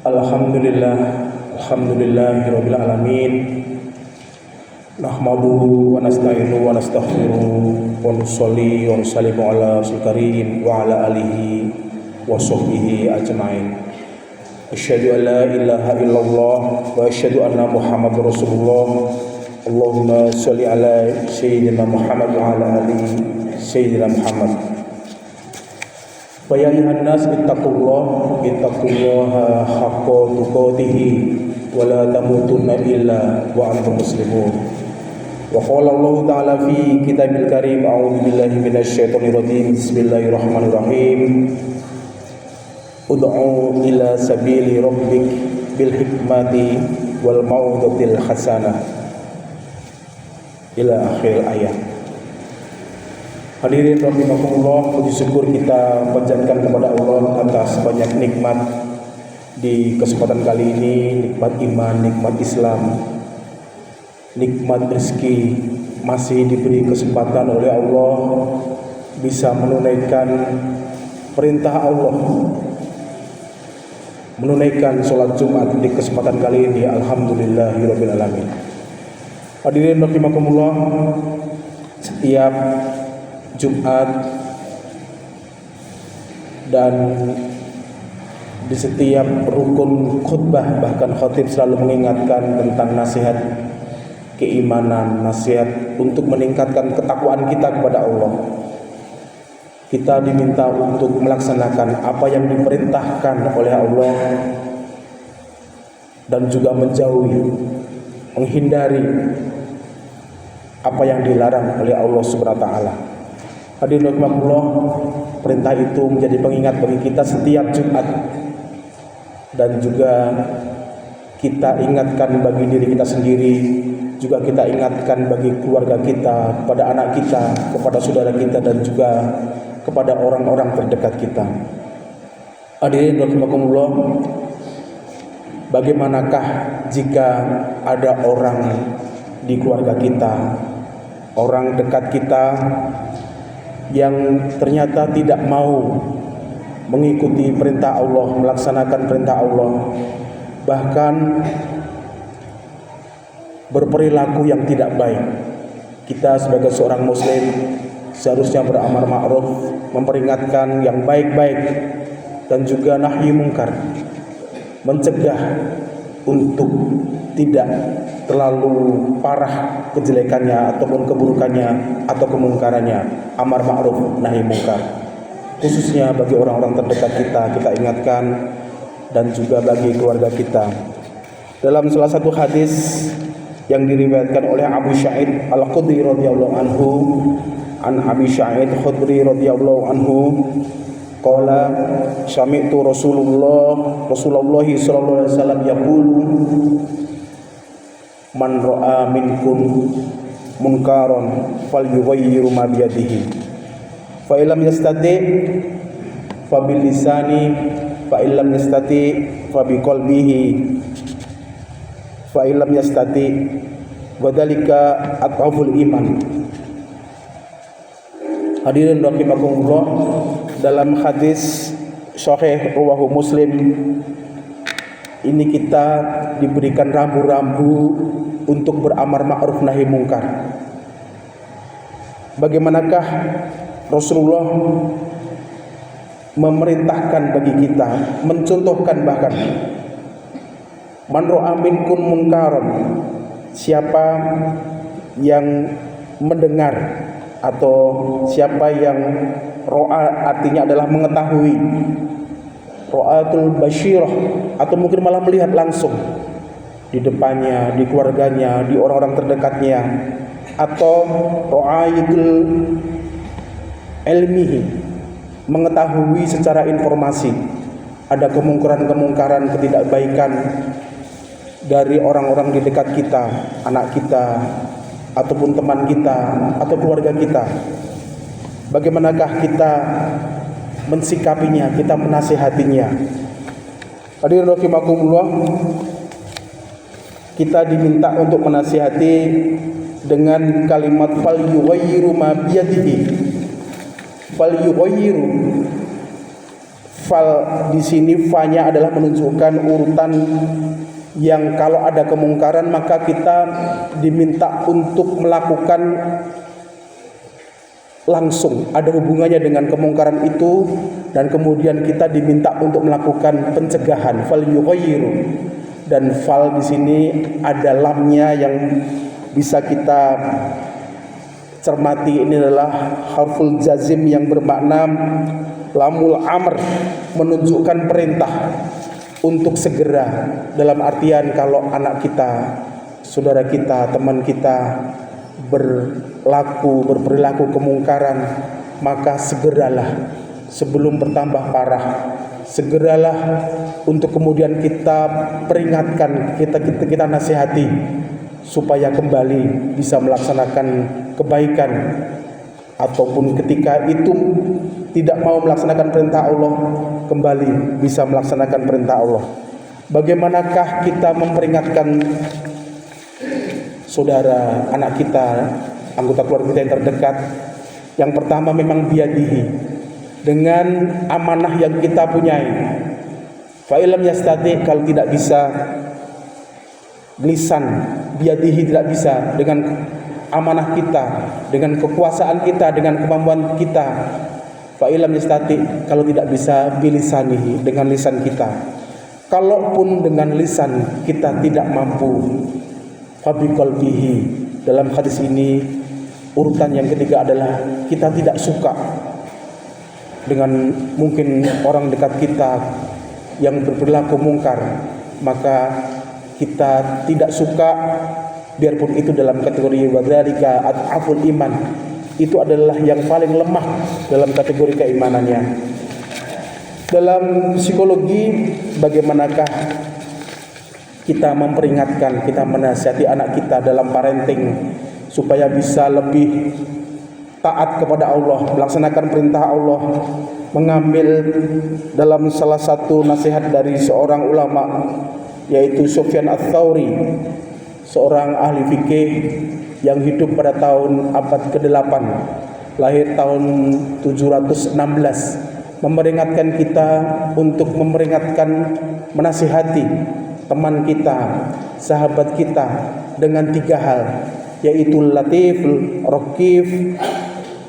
Alhamdulillah, alhamdulillahirabbil alamin. Nahmaduhu wa nasta'inuhu wa nastaghfiruh wa nusolli wa nusallimu ala rasul karim wa ala alihi wa sahbihi ajma'in. Asyhadu an la ilaha illallah wa asyhadu anna Muhammadar Rasulullah. Allahumma sholli ala sayyidina Muhammad wa ala ali sayyidina Muhammad. Wa ya ayyuhan nas ittaqullaha haqqa tuqatih wa la tamutunna illa wa antum muslimun. Wa qala Allah ta'ala fi kitabil karim a'udzu billahi minasy syaithanir rajim. Bismillahirrahmanirrahim. Ud'u ila sabili rabbik bil hikmati wal mau'izatil hasanah ila akhir ayat. Hadirin rahimakumullah, puji syukur kita panjatkan kepada Allah atas banyak nikmat di kesempatan kali ini, nikmat iman, nikmat Islam, nikmat rezeki. Masih diberi kesempatan oleh Allah bisa menunaikan perintah Allah, menunaikan sholat Jumat di kesempatan kali ini. Alhamdulillahirabbil alamin. Hadirin rahimakumullah, setiap Jumat dan di setiap rukun khutbah bahkan khatib selalu mengingatkan tentang nasihat keimanan, nasihat untuk meningkatkan ketakwaan kita kepada Allah. Kita diminta untuk melaksanakan apa yang diperintahkan oleh Allah dan juga menghindari apa yang dilarang oleh Allah Subhanahu wa taala. Hadirin rahimakumullah, perintah itu menjadi pengingat bagi kita setiap Jumat, dan juga kita ingatkan bagi diri kita sendiri, juga kita ingatkan bagi keluarga kita, kepada anak kita, kepada saudara kita, dan juga kepada orang-orang terdekat kita. Hadirin rahimakumullah, bagaimanakah jika ada orang di keluarga kita, orang dekat kita yang ternyata tidak mau mengikuti perintah Allah, melaksanakan perintah Allah, bahkan berperilaku yang tidak baik. Kita sebagai seorang muslim seharusnya beramar ma'ruf, memperingatkan yang baik-baik, dan juga nahi mungkar, mencegah untuk tidak terlalu parah kejelekannya ataupun keburukannya atau kemungkarannya. Amar ma'ruf nahi mungkar, khususnya bagi orang-orang terdekat kita ingatkan, dan juga bagi keluarga kita. Dalam salah satu hadis yang diriwayatkan oleh Abu Sa'id Al-Khudri radhiyallahu anhu, an Abi Sa'id Khudri radhiyallahu anhu qala sami'tu Rasulullah sallallahu alaihi wasallam yaqulu man ra'a minkum munkaran falyughayyiru ma biyadihi fa illam yastati fa bil lisani fa illam yastati fa bi qalbihi fa illam yastati wa dzalika at'aful iman. Hadirin rahimakumullah, dalam hadis sahih riwayat Muslim ini kita diberikan rambu-rambu untuk beramar ma'ruf nahi mungkar. Bagaimanakah Rasulullah memerintahkan bagi kita, mencontohkan bahkan, man ra'a minkum munkaran, siapa yang mendengar atau siapa yang ro'a artinya adalah mengetahui, ro'atul basyirah, atau mungkin malah melihat langsung di depannya, di keluarganya, di orang-orang terdekatnya, atau ro'atul ilmihi, mengetahui secara informasi ada kemungkaran-kemungkaran, ketidakbaikan dari orang-orang di dekat kita, anak kita, ataupun teman kita, atau keluarga kita. Bagaimanakah kita mensikapinya, kita menasihatinya? Hadirin rahimakumullah, kita diminta untuk menasihati dengan kalimat fal yughayyiru ma biyadihi. Fal yughayyiru, Fal di sini fa-nya adalah menunjukkan urutan yang kalau ada kemungkaran maka kita diminta untuk melakukan langsung, ada hubungannya dengan kemungkaran itu, dan kemudian kita diminta untuk melakukan pencegahan. Fal yughayyiru, dan fal di sini ada lamnya yang bisa kita cermati. Ini adalah harful jazim yang bermakna lamul amr, menunjukkan perintah untuk segera, dalam artian kalau anak kita, saudara kita, teman kita berperilaku kemungkaran, maka segeralah sebelum bertambah parah, segeralah untuk kemudian kita peringatkan, kita nasihati supaya kembali bisa melaksanakan kebaikan, ataupun ketika itu tidak mau melaksanakan perintah Allah, kembali bisa melaksanakan perintah Allah. Bagaimanakah kita memperingatkan saudara, anak kita, anggota keluarga kita yang terdekat? Yang pertama memang biadihi, dengan amanah yang kita punyai. Fa'ilam yastati, kalau tidak bisa lisan, biadihi tidak bisa, dengan amanah kita, dengan kekuasaan kita, dengan kemampuan kita. Fa'ilam yastati, kalau tidak bisa bilisanihi, dengan lisan kita. Kalaupun dengan lisan kita tidak mampu, fabiqalbihi, dalam hadis ini urutan yang ketiga adalah kita tidak suka dengan mungkin orang dekat kita yang berperilaku mungkar, maka kita tidak suka, biarpun itu dalam kategori wadzalika ad'aful iman, itu adalah yang paling lemah dalam kategori keimanannya. Dalam psikologi, bagaimanakah kita memperingatkan, kita menasihati anak kita dalam parenting supaya bisa lebih taat kepada Allah, melaksanakan perintah Allah, mengambil dalam salah satu nasihat dari seorang ulama, yaitu Sufyan Ats-Tsauri, seorang ahli fikih yang hidup pada tahun abad ke-8, lahir tahun 716, memperingatkan kita untuk menasihati teman kita, sahabat kita dengan 3 hal, yaitu latif, raqif,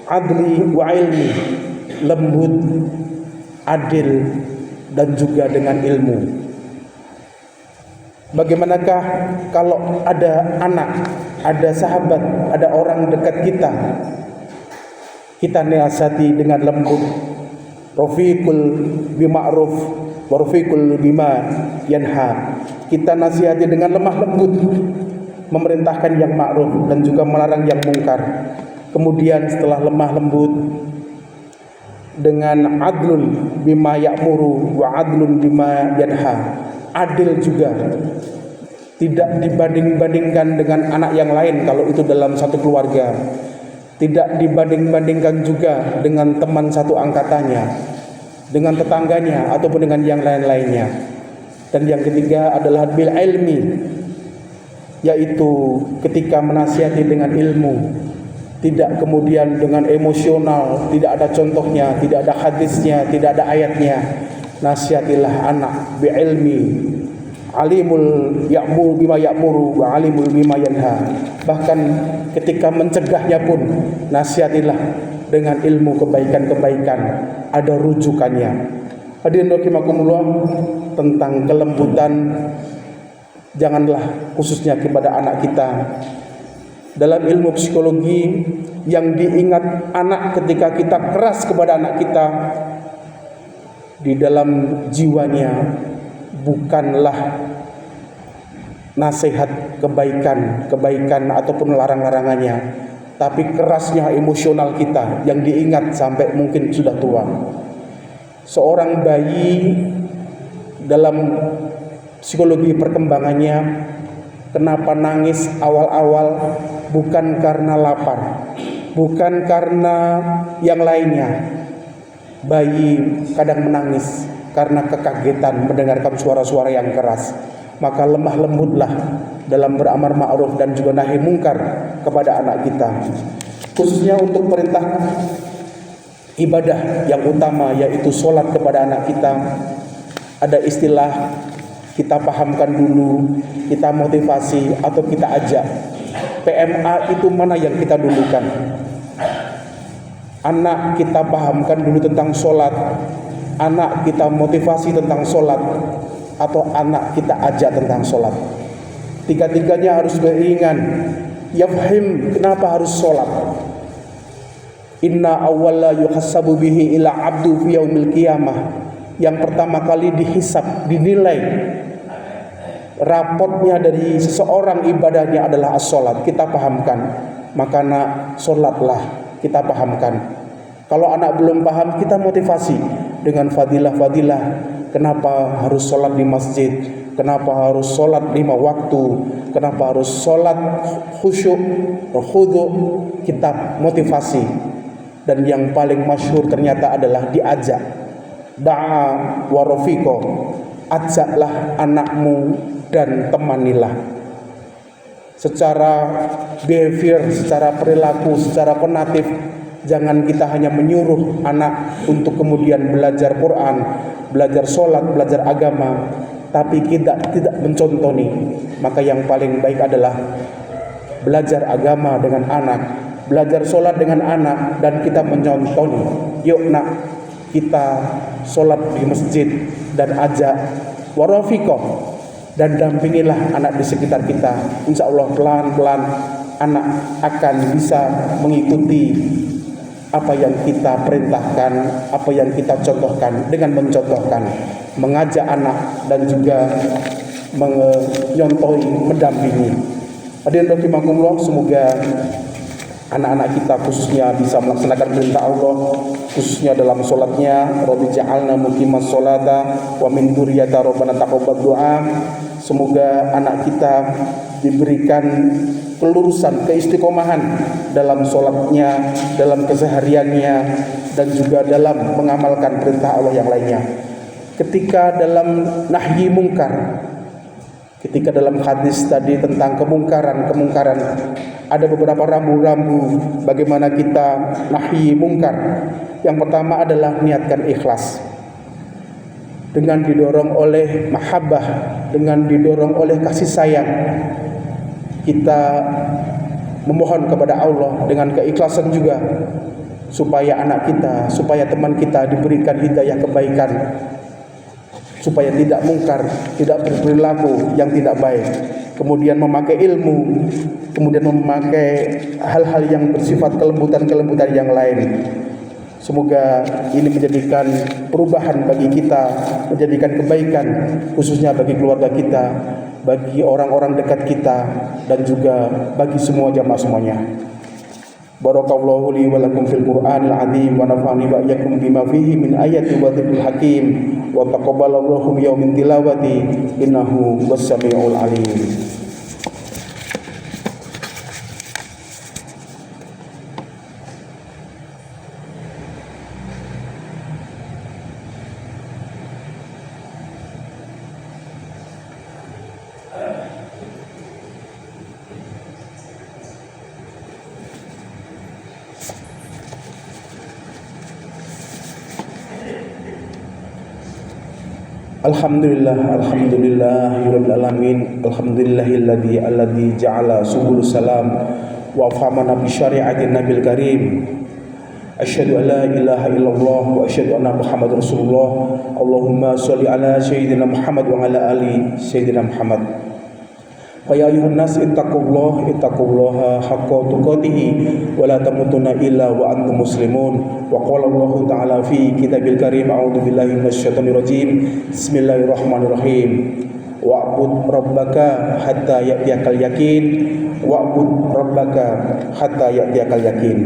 adli wa ilmi, lembut, adil, dan juga dengan ilmu. Bagaimanakah kalau ada anak, ada sahabat, ada orang dekat kita nasihati dengan lembut, rafiqul bima'ruf wa rafiqul bima yanha, kita nasihati dengan lemah lembut, memerintahkan yang ma'ruf dan juga melarang yang mungkar. Kemudian setelah lemah lembut, dengan adlun bima ya'muru wa adlun bima yanha, adil juga, tidak dibanding-bandingkan dengan anak yang lain kalau itu dalam satu keluarga, tidak dibanding-bandingkan juga dengan teman satu angkatannya, dengan tetangganya, ataupun dengan yang lain-lainnya. Dan yang ketiga adalah bil ilmi, yaitu ketika menasihati dengan ilmu, tidak kemudian dengan emosional, tidak ada contohnya, tidak ada hadisnya, tidak ada ayatnya. Nasihatilah anak bi ilmi, alimul ya'muru bima ya'muru wa alimul bima yanha. Bahkan ketika mencegahnya pun nasihatilah dengan ilmu kebaikan-kebaikan, ada rujukannya. Hadirin rahimakumullah, tentang kelembutan janganlah khususnya kepada anak kita. Dalam ilmu psikologi, yang diingat anak ketika kita keras kepada anak kita, di dalam jiwanya bukanlah nasihat kebaikan ataupun larang-larangannya, tapi kerasnya emosional kita yang diingat sampai mungkin sudah tua. Seorang bayi dalam psikologi perkembangannya, kenapa nangis awal-awal? Bukan karena lapar, bukan karena yang lainnya. Bayi kadang menangis karena kekagetan mendengarkan suara-suara yang keras. Maka lemah lembutlah dalam beramar ma'ruf dan juga nahi mungkar kepada anak kita. Khususnya untuk perintah ibadah yang utama yaitu sholat kepada anak kita. Ada istilah, kita pahamkan dulu, kita motivasi, atau kita ajak. PMA itu mana yang kita dulukan? Anak kita pahamkan dulu tentang sholat, anak kita motivasi tentang sholat, atau anak kita ajak tentang sholat. Tiga-tiganya harus beriringan. Yafhim kenapa harus sholat. Inna awwala yuhassabu bihi ila abdu fi yaumil qiyamah. Yang pertama kali dihisab, dinilai rapotnya dari seseorang ibadahnya adalah as-sholat. Kita pahamkan, maka nak sholatlah, kita pahamkan. Kalau anak belum paham, kita motivasi dengan fadilah-fadilah. Kenapa harus sholat di masjid, kenapa harus sholat 5 waktu, kenapa harus sholat khusyuk, khudu. Kita motivasi. Dan yang paling masyhur ternyata adalah diajak. Da'a wa rafiqo, ajaklah anakmu dan temanilah. Secara behavior, secara perilaku, secara konatif, jangan kita hanya menyuruh anak untuk kemudian belajar Quran, belajar sholat, belajar agama, tapi kita tidak mencontoni. Maka yang paling baik adalah belajar agama dengan anak, belajar sholat dengan anak, dan kita mencontoni. Yuk nak, kita sholat di masjid dan ajak warafiqah, dan dampingilah anak di sekitar kita. Insya Allah pelan-pelan anak akan bisa mengikuti apa yang kita perintahkan, apa yang kita contohkan. Dengan mencontohkan, mengajak anak, dan juga menyontohi, mendampingi. Hadirin rahimakumullah, semoga anak-anak kita khususnya bisa melaksanakan perintah Allah, khususnya dalam sholatnya. Rabbi ja'alna muqimas sholata wa min dzurriyyata rabbana taqabbal du'a. Semoga anak kita diberikan kelurusan, keistiqomahan dalam sholatnya, dalam kesehariannya, dan juga dalam mengamalkan perintah Allah yang lainnya. Ketika dalam nahyi mungkar, ketika dalam hadis tadi tentang kemungkaran, ada beberapa rambu-rambu bagaimana kita nahyi mungkar. Yang pertama adalah niatkan ikhlas. Dengan didorong oleh mahabbah, dengan didorong oleh kasih sayang, kita memohon kepada Allah dengan keikhlasan juga, supaya anak kita, supaya teman kita diberikan hidayah kebaikan, supaya tidak mungkar, tidak berperilaku yang tidak baik, kemudian memakai ilmu, kemudian memakai hal-hal yang bersifat kelembutan-kelembutan yang lain. Semoga ini menjadikan perubahan bagi kita, menjadikan kebaikan khususnya bagi keluarga kita, bagi orang-orang dekat kita, dan juga bagi semua jamaah semuanya. Barakallahu li wa lakum fil Qur'anil azim wa nafa'ani wa iyyakum bima fihi min ayati wa dzikril hakim wa taqabbalallahu yawmin tilawati innahu was-sami'ul alim. Alhamdulillahirabbil alamin. Alladzi ja'ala subul salam wa afhamana bi syari'atin nabil karim. Asyhadu an la ilaha illallah wa asyhadu anna Muhammadar Rasulullah. Allahumma shalli ala sayyidina Muhammad wa ala ali sayyidina Muhammad. Ya ayuhan nas ittaqullaha haqqa tuqatih wa la tamutunna illa wa antum muslimun. Wa qala Allah ta'ala fi kitabil karim, a'udzu billahi minasyaitonir rajim. Bismillahirrahmanirrahim. Wa'bud rabbaka hatta ya'tiyakal yakin. Wa'bud rabbaka hatta ya'tiyakal yakin.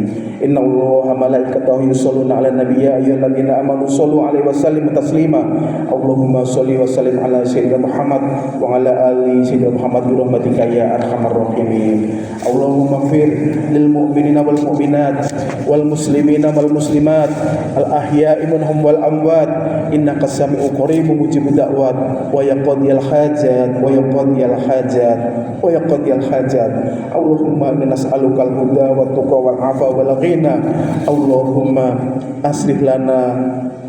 Innallaha malaikatahu yusholluna 'alan nabiy ya ayyuhalladzina amanu shollu 'alaihi wa sallimu taslima. Allahumma sholli wa sallim ala sayyidina Muhammad wa ala ali sayyidina Muhammad bi rahmatika ya arhamar rahimin. Allahumma fir lil mu'minina wal mu'minat wal muslimina wal muslimat al ahya'i minhum wal amwat innaka sami'u qaribun mujibud da'wat wa yaqdiyal hajat wa yaqdiyal hajat wa yaqdiyal hajat. Allahumma inna nas'alukal huda wa tuqa wal afa wal ghina. Allahumma aslih lana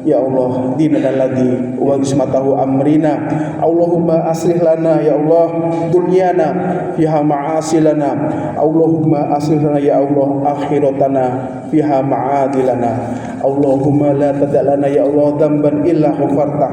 ya Allah dinana alladhi wa ismatahu amrina. Allahumma aslih lana ya Allah dunyana fiha ma'asilana. Allahumma aslih lana ya Allah akhiratana fiha ma'adilana. Allahumma la tada'lana ya Allah dhanban illa ghafartah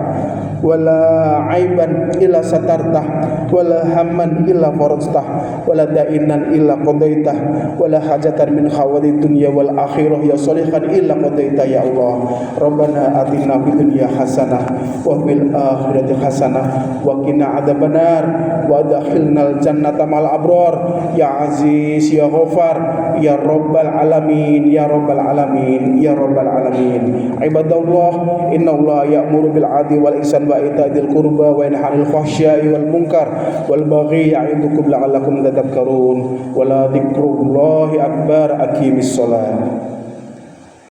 wala aiban illa satartah wala hamman illa farajtah wala da'inan illa qadaitah wala hajatan min hawadid dunya wal akhirah ya salihan illa qadaitah ya Allah. Rabbana atina fid dunya hasanah wa fil akhirati hasanah wa qina adzabannar wa adkhilnal jannata mal abrar ya aziz ya ghafar ya rabbal alamin ya rabbal alamin ya rabbal alamin. Ibadallah innallaha ya'muru bil 'adli wal ihsan wa ita'il qurba wa yanha 'anil fahsya'i wal munkar wal baghi ya'idukum la'allakum tadhakkarun. Wa la dzikrullahi akbar. Aqimis shalah.